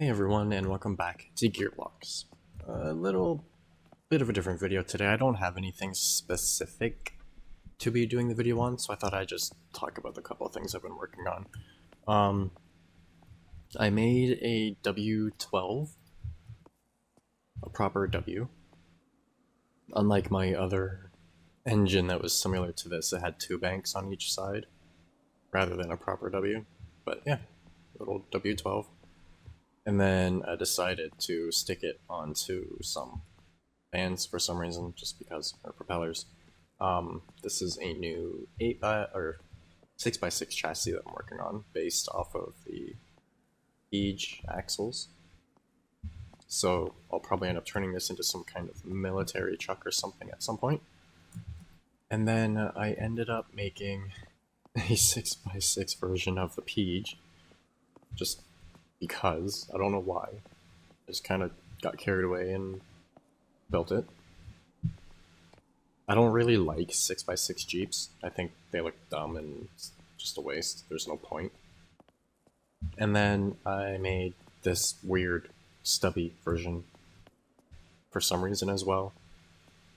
Hey everyone, and welcome back to Gearbox. A little bit of a different video today. I don't have anything specific to be doing the video on, so I thought I'd just talk about the couple of things I've been working on. I made a W12, a proper W. Unlike my other engine that was similar to this, it had two banks on each side, rather than a proper W. But yeah, little W12. And then I decided to stick it onto some fans for some reason, just because, or propellers. This is a new 6x6 chassis that I'm working on, based off of the Siege axles. So I'll probably end up turning this into some kind of military truck or something at some point. And then I ended up making a 6x6 version of the Siege, just because. I don't know why. I just kind of got carried away and built it. I don't really like 6x6 Jeeps. I think they look dumb and it's just a waste. There's no point. And then I made this weird stubby version for some reason as well.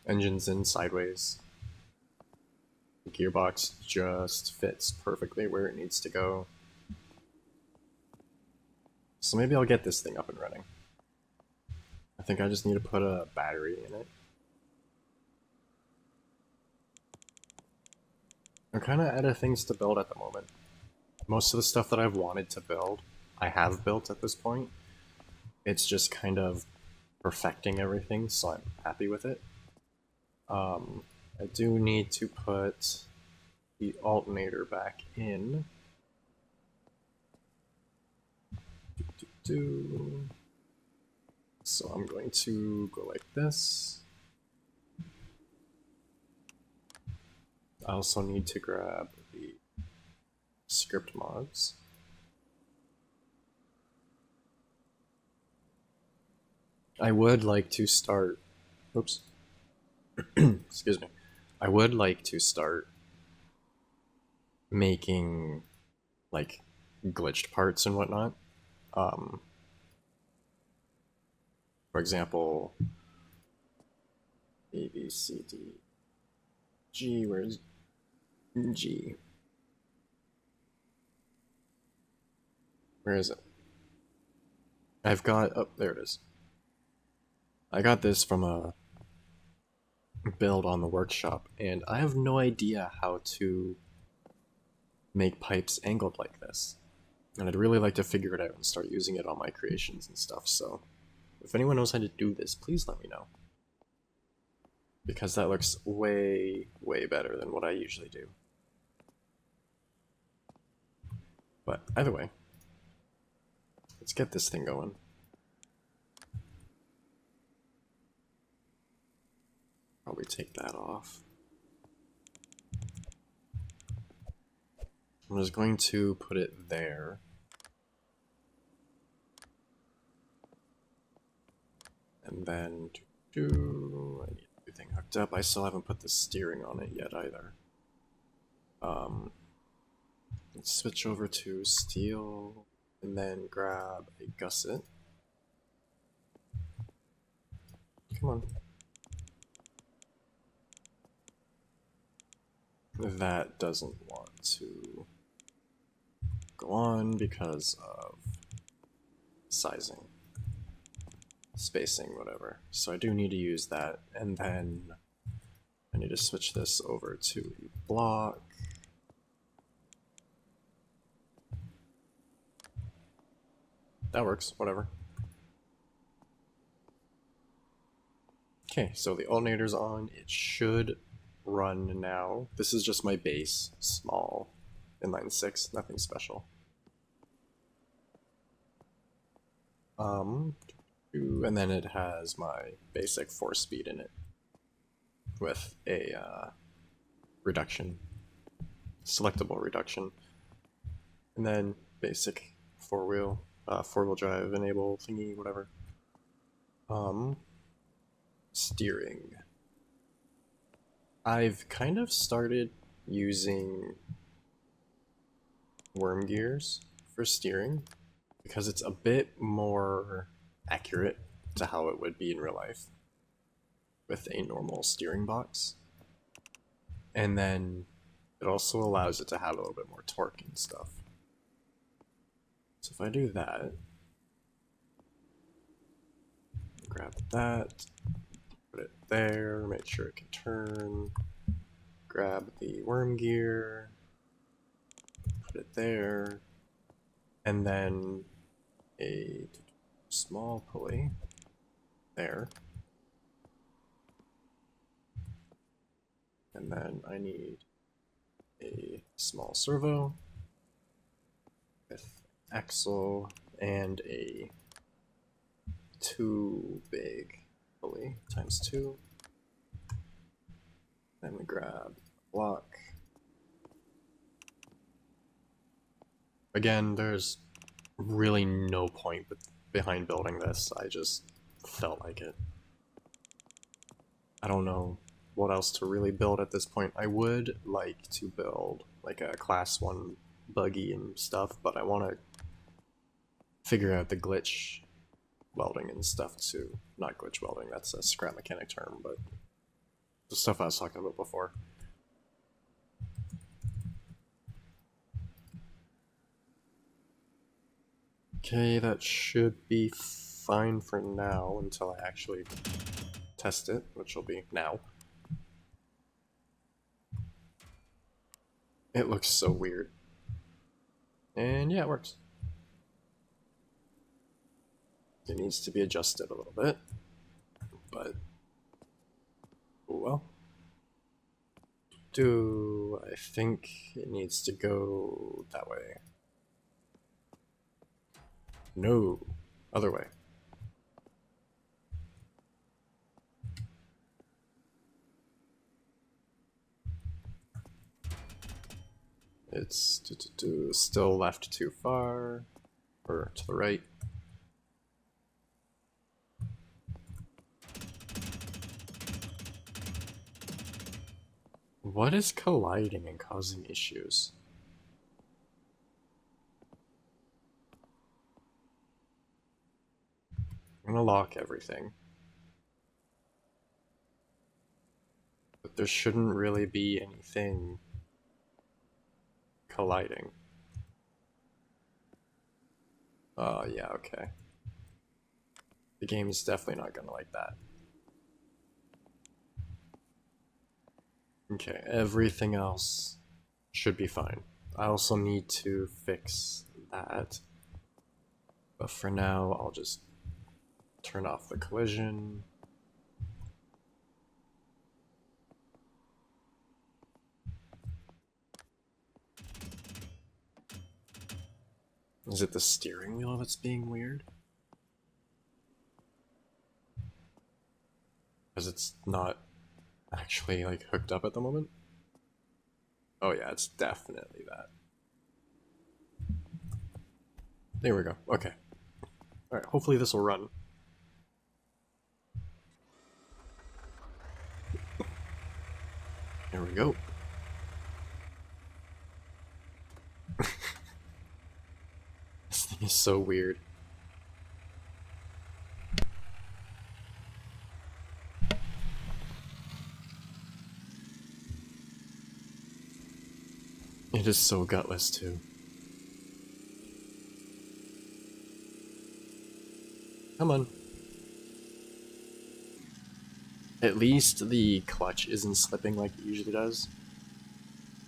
Engines in sideways. The gearbox just fits perfectly where it needs to go. So maybe I'll get this thing up and running. I think I just need to put a battery in it. I'm kind of out of things to build at the moment. Most of the stuff that I've wanted to build, I have built at this point. It's just kind of perfecting everything, so I'm happy with it. I do need to put the alternator back in. So I'm going to go like this. I also need to grab the script mods. I would like to start, oops, excuse me. I would like to start making like glitched parts and whatnot. For example, A, B, C, D, G, where's G? Where is it? I've got, oh, there it is. I got this from a build on the workshop, and I have no idea how to make pipes angled like this. And I'd really like to figure it out and start using it on my creations and stuff, so if anyone knows how to do this, please let me know. Because that looks way, way better than what I usually do. But either way, let's get this thing going. Probably take that off. I'm just going to put it there. And then I need everything hooked up. I still haven't put the steering on it yet either. Let's switch over to steel and then grab a gusset. Come on. That doesn't want to go on because of sizing, spacing, whatever. So I do need to use that, and then I need to switch this over to a block. That works, whatever. Okay, so the alternator's on. It should run now. This is just my base, small, inline 6, nothing special. And then it has my basic 4-speed in it with a reduction, selectable reduction, and then basic four-wheel drive enable thingy, whatever. Steering. I've kind of started using worm gears for steering. because it's a bit more accurate to how it would be in real life with a normal steering box. And then it also allows it to have a little bit more torque and stuff. So if I do that, grab that, put it there, make sure it can turn, grab the worm gear, put it there, and then a small pulley there. And then I need a small servo with axle and a 2 big pulley times 2. Then we grab a block. Again, there's really no point behind building this. I just felt like it. I don't know what else to really build at this point. I would like to build like a class 1 buggy and stuff, but I want to figure out the glitch welding and stuff too. Not glitch welding, that's a scrap mechanic term, but the stuff I was talking about before. Okay, that should be fine for now until I actually test it, which will be now. It looks so weird. And yeah, it works. It needs to be adjusted a little bit, but oh well. I think it needs to go that way. No, other way. It's still left too far, or to the right. What is colliding and causing issues? I'm gonna lock everything. But there shouldn't really be anything colliding. Yeah, okay. The game is definitely not gonna like that. Okay, everything else should be fine. I also need to fix that. But for now, I'll just turn off the collision. Is it the steering wheel that's being weird? Because it's not actually like hooked up at the moment? Oh yeah, it's definitely that. There we go. Okay. Alright, hopefully this will run. There we go. This thing is so weird. It is so gutless too. Come on. At least the clutch isn't slipping like it usually does.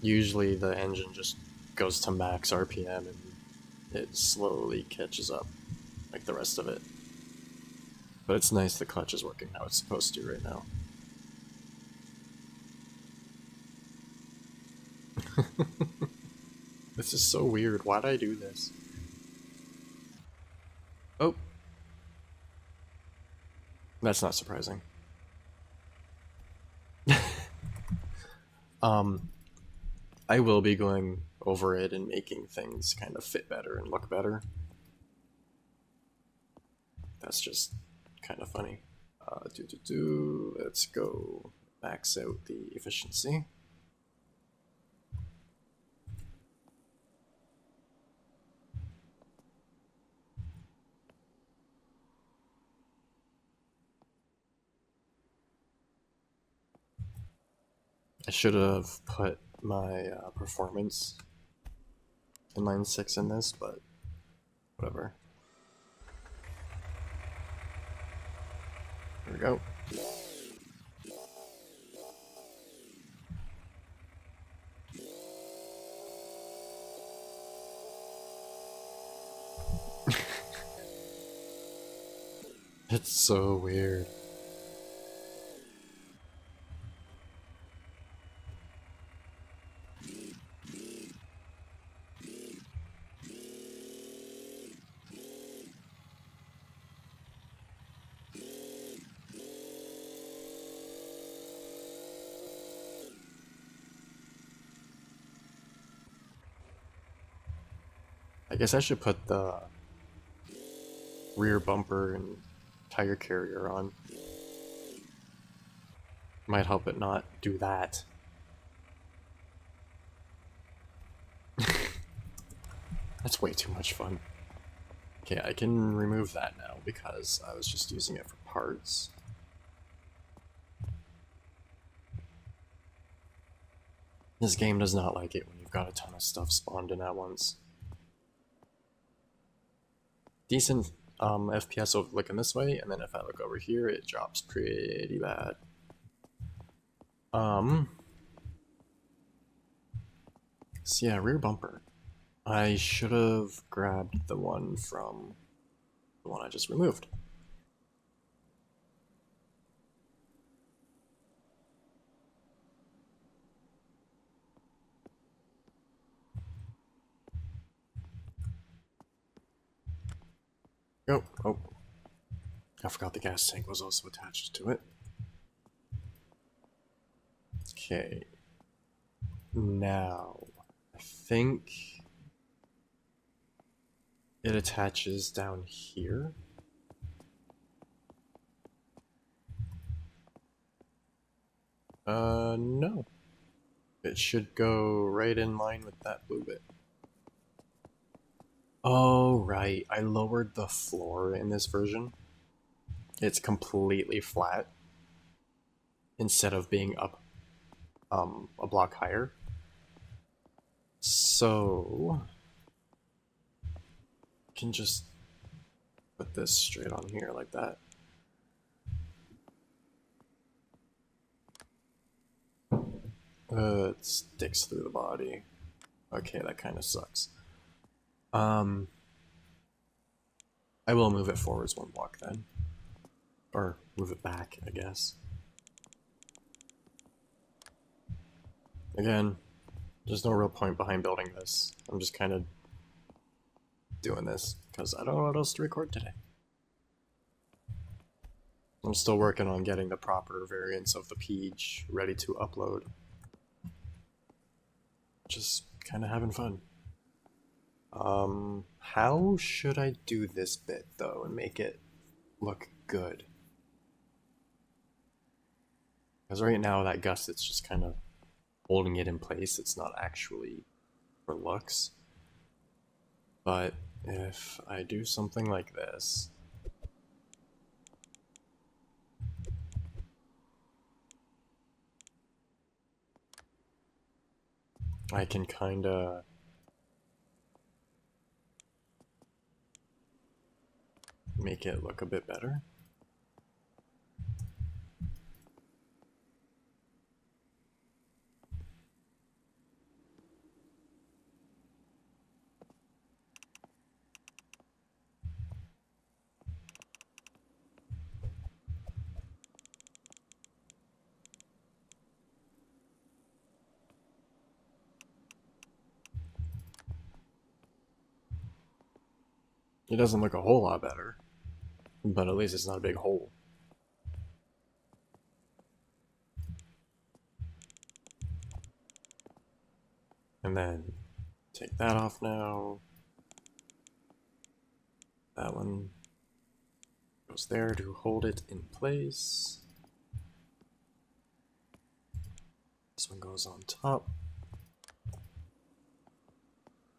Usually the engine just goes to max RPM and it slowly catches up, like the rest of it. But it's nice the clutch is working how it's supposed to right now. This is so weird. Why'd I do this? Oh. That's not surprising. I will be going over it and making things kind of fit better and look better. That's just kind of funny. Let's go max out the efficiency. I should have put my performance inline 6 in this, but whatever. There we go. It's so weird. I guess I should put the rear bumper and tire carrier on. Might help it not do that. That's way too much fun. Okay, I can remove that now because I was just using it for parts. This game does not like it when you've got a ton of stuff spawned in at once. Decent FPS over looking this way, and then if I look over here, it drops pretty bad. So yeah, rear bumper. I should have grabbed the one from the one I just removed. Oh, I forgot the gas tank was also attached to it. Okay. Now, I think it attaches down here. No. It should go right in line with that blue bit. Oh, right. I lowered the floor in this version. It's completely flat instead of being up a block higher. So I can just put this straight on here like that. It sticks through the body. Okay, that kind of sucks. I will move it forwards one block then. Or move it back, I guess. Again, there's no real point behind building this. I'm just kind of doing this because I don't know what else to record today. I'm still working on getting the proper variants of the Peach ready to upload. Just kind of having fun. How should I do this bit though and make it look good? Because right now that gusset's just kind of holding it in place. It's not actually for looks. But if I do something like this, I can kind of make it look a bit better. It doesn't look a whole lot better, but at least it's not a big hole. And then take that off now. That one goes there to hold it in place. This one goes on top.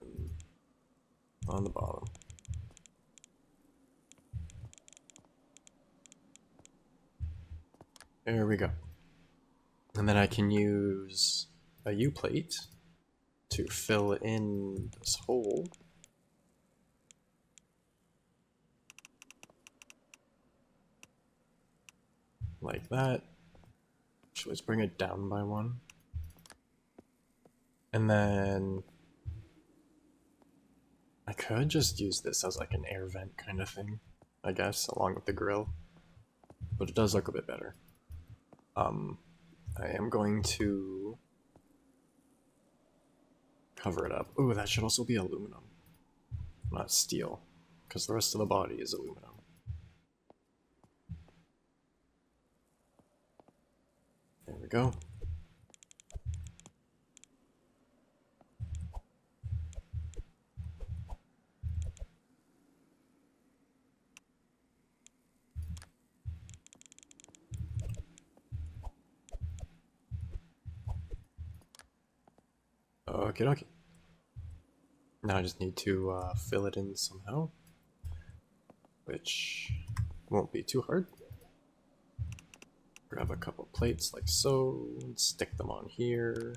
And on the bottom. There we go. And then I can use a U-plate to fill in this hole. Like that. Actually, let's bring it down by one. And then I could just use this as like an air vent kind of thing, I guess, along with the grill. But it does look a bit better. I am going to cover it up. Ooh, that should also be aluminum, not steel, because the rest of the body is aluminum. There we go. Okie dokie. Now I just need to fill it in somehow, which won't be too hard. Grab a couple plates like so, and stick them on here.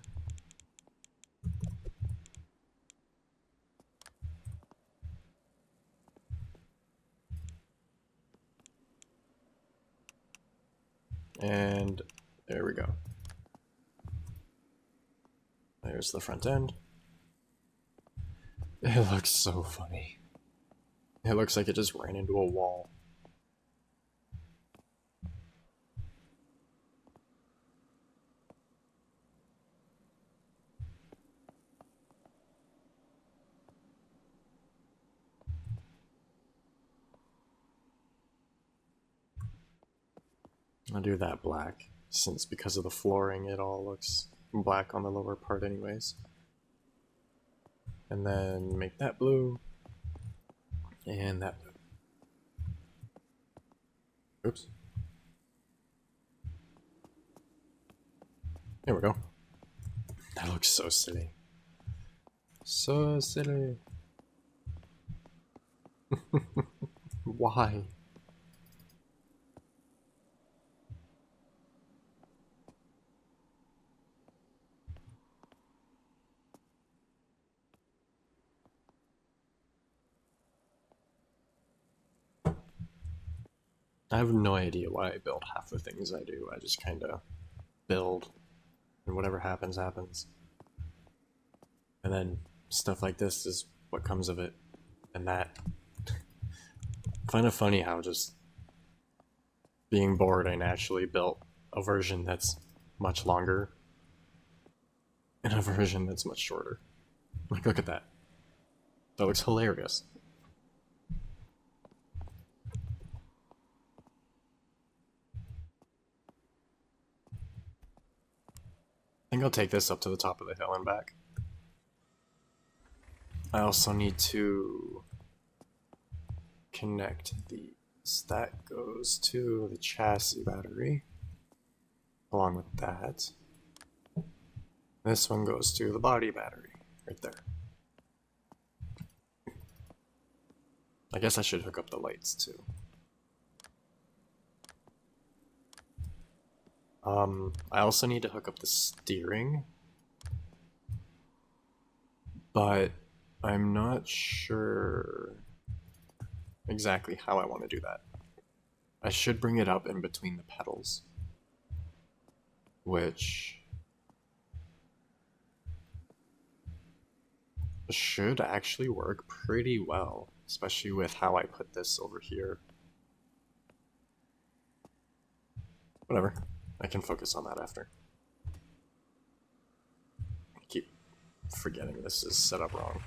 And there we go. There's the front end. It looks so funny. It looks like it just ran into a wall. I'll do that black, since because of the flooring it all looks black on the lower part anyways. And then make that blue, and that blue. Oops. There we go. That looks so silly. So silly. Why? I have no idea why I build half the things I do. I just kind of build, and whatever happens, happens. And then stuff like this is what comes of it. And that. Kind of funny how just being bored, I naturally built a version that's much longer and a version that's much shorter. Like, look at that. That looks hilarious. I think I'll take this up to the top of the hill and back. I also need to connect these. That goes to the chassis battery, along with that. This one goes to the body battery, right there. I guess I should hook up the lights too. I also need to hook up the steering, but I'm not sure exactly how I want to do that. I should bring it up in between the pedals, which should actually work pretty well, especially with how I put this over here. Whatever, I can focus on that after. I keep forgetting this is set up wrong.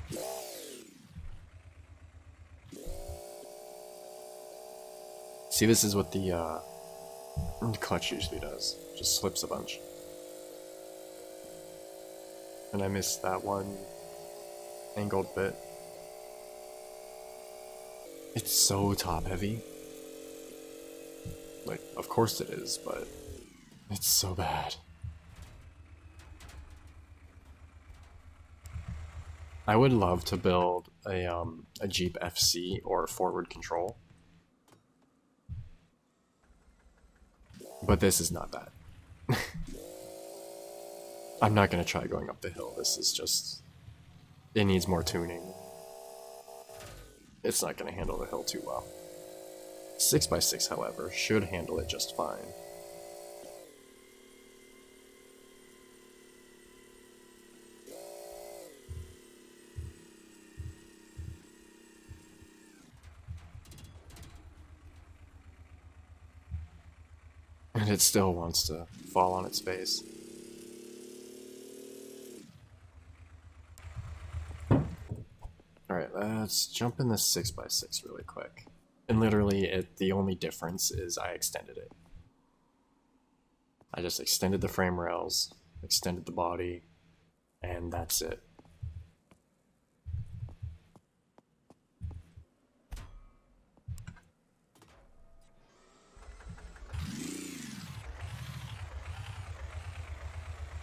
See, this is what the clutch usually does. Just slips a bunch. And I missed that one angled bit. It's so top heavy. Like, of course it is, but it's so bad. I would love to build a Jeep FC or forward control. But this is not that. I'm not gonna try going up the hill. This is just... It needs more tuning. It's not gonna handle the hill too well. 6x6, however, should handle it just fine. And it still wants to fall on its face. Alright, let's jump in this 6x6 really quick. And literally, the only difference is I extended it. I just extended the frame rails, extended the body, and that's it.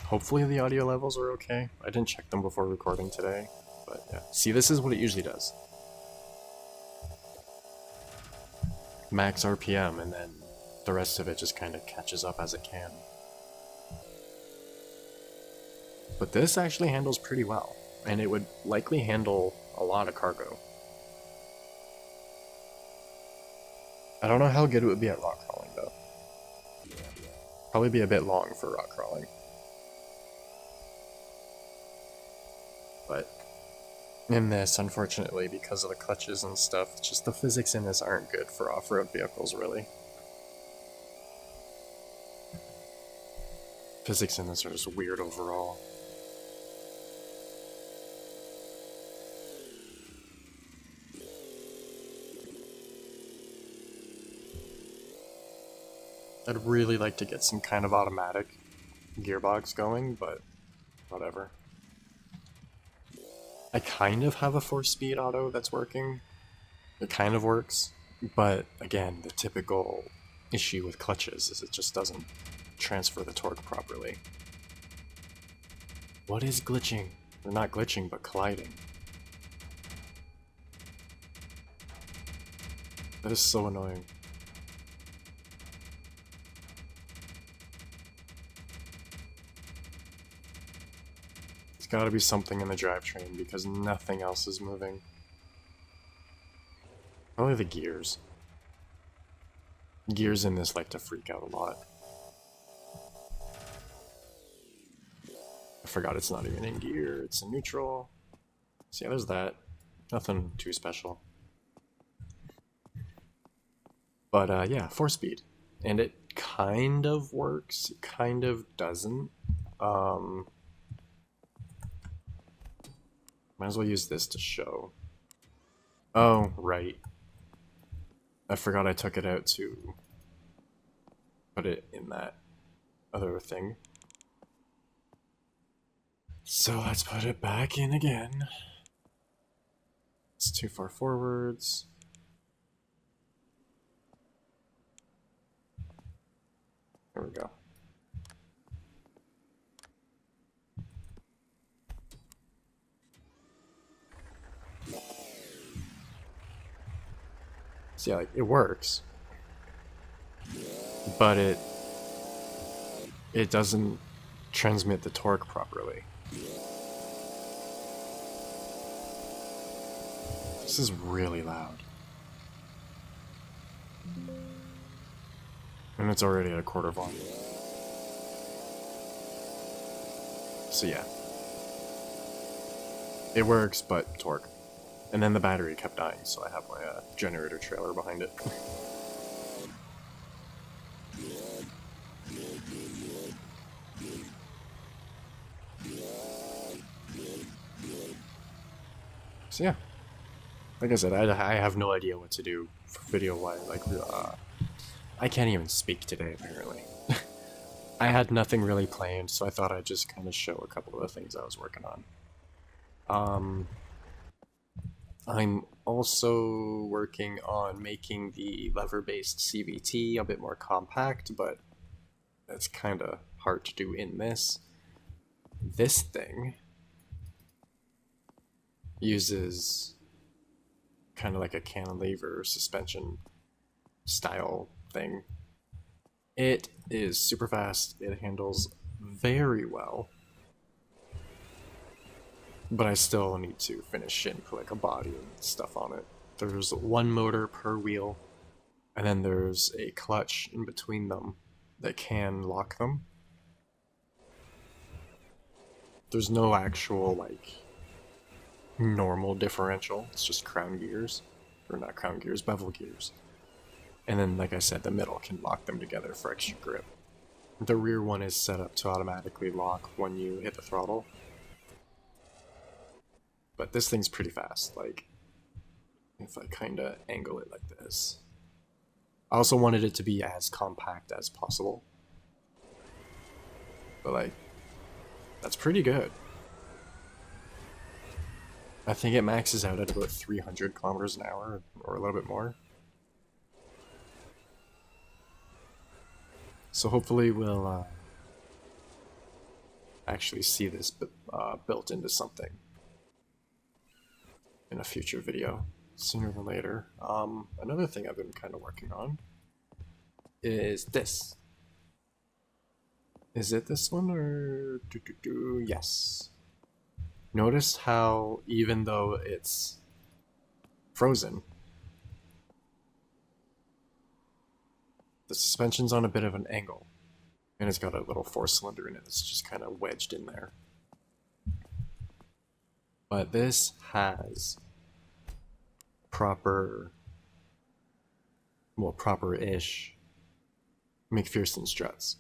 Hopefully the audio levels are okay. I didn't check them before recording today, but yeah. See, this is what it usually does. Max RPM, and then the rest of it just kind of catches up as it can. But this actually handles pretty well, and it would likely handle a lot of cargo. I don't know how good it would be at rock crawling, though. Probably be a bit long for rock crawling. But in this, unfortunately, because of the clutches and stuff, just the physics in this aren't good for off-road vehicles, really. Physics in this are just weird overall. I'd really like to get some kind of automatic gearbox going, but whatever. I kind of have a 4-speed auto that's working. It kind of works, but again, the typical issue with clutches is it just doesn't transfer the torque properly. What is glitching? Or not glitching, but colliding. That is so annoying. Gotta be something in the drivetrain because nothing else is moving. Probably the gears. Gears in this like to freak out a lot. I forgot it's not even in gear, it's in neutral. So yeah, there's that. Nothing too special. But yeah, 4-speed. And it kind of works, it kind of doesn't. Might as well use this to show. Oh, right. I forgot I took it out to put it in that other thing. So let's put it back in again. It's too far forwards. There we go. So yeah, like, it works, but it doesn't transmit the torque properly. This is really loud. And it's already at a quarter volume. So yeah. It works, but torque. And then the battery kept dying, so I have my generator trailer behind it. So yeah. Like I said, I have no idea what to do video-wise. Like, I can't even speak today, apparently. I had nothing really planned, so I thought I'd just kind of show a couple of the things I was working on. I'm also working on making the lever-based CVT a bit more compact, but that's kind of hard to do in this. This thing uses kind of like a cantilever suspension style thing. It is super fast, it handles very well, but I still need to finish it and put like a body and stuff on it. There's one motor per wheel, and then there's a clutch in between them that can lock them. There's no actual like normal differential, it's just crown gears, or not crown gears, bevel gears. And then, like I said, the middle can lock them together for extra grip. The rear one is set up to automatically lock when you hit the throttle. But this thing's pretty fast, like, if I kinda angle it like this. I also wanted it to be as compact as possible. But like, that's pretty good. I think it maxes out at about 300 kilometers an hour, or a little bit more. So hopefully we'll actually see this built into something in a future video, sooner than later. Another thing I've been kind of working on is this. Is it this one or yes? Notice how even though it's frozen, the suspension's on a bit of an angle, and it's got a little 4-cylinder in it that's just kind of wedged in there. But this has proper-ish McPherson struts.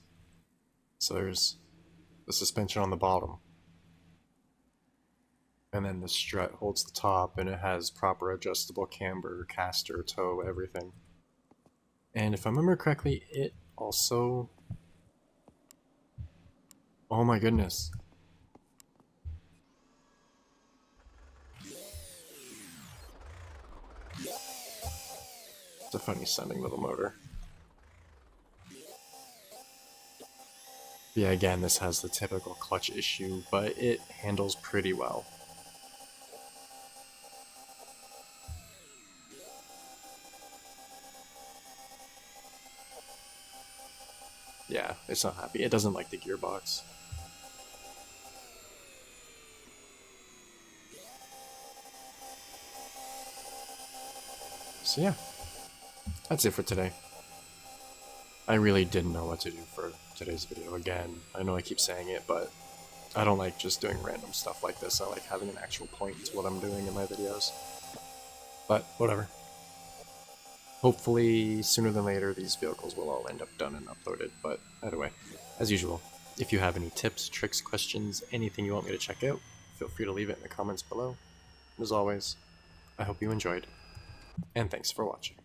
So there's the suspension on the bottom, and then the strut holds the top, and it has proper adjustable camber, caster, toe, everything. And if I remember correctly, it also... Oh my goodness. It's a funny sounding little motor. Yeah, again, this has the typical clutch issue, but it handles pretty well. Yeah, it's not happy. It doesn't like the gearbox. So yeah, that's it for today. I really didn't know what to do for today's video again. I know I keep saying it, but I don't like just doing random stuff like this. I like having an actual point to what I'm doing in my videos. But whatever. Hopefully, sooner than later, these vehicles will all end up done and uploaded. But either way, as usual, if you have any tips, tricks, questions, anything you want me to check out, feel free to leave it in the comments below. As always, I hope you enjoyed, and thanks for watching.